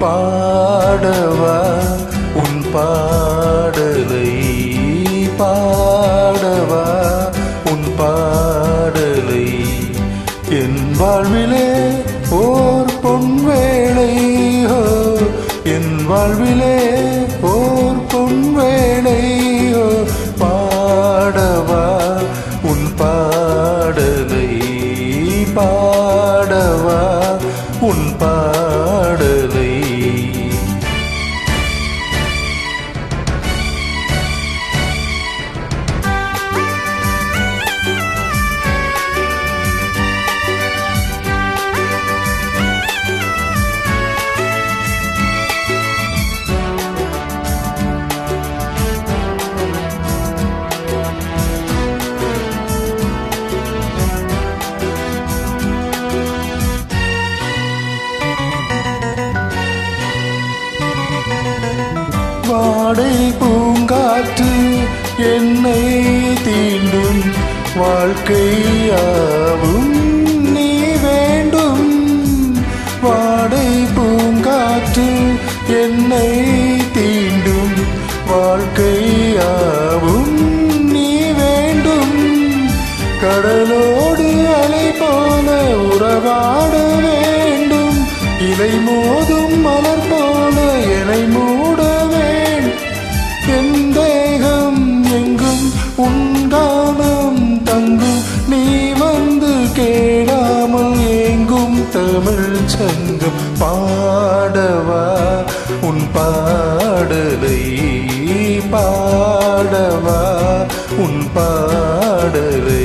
பாடவா உன் பாடலை, பாடவா உன் பாடலை, என் வாழ்விலே ஓர் பொன்வேளை, என் வாழ்விலே ஓர் பொன்வேளை, பாடவா உன் பாடலை, பாடவா உன் பாடலை. வாடை பூங்காற்று என்னை தீண்டும், வாழ்க்கையாவும் நீ வேண்டும். வாடை பூங்காற்று என்னை தீண்டும், வாழ்க்கையாவும் நீ வேண்டும். கடலோடு அலை போல உறவாட வேண்டும், இலை மோதும் மலர் போல என்னை மூட வேண்டும். என் தேகம் எங்கும் உண்டானம் தங்கும், நீ வந்து கேடாமல் ஏங்கும் தமிழ் சங்கம். பாடவா உன் பாடலை, பாடவா உன் பாடலை.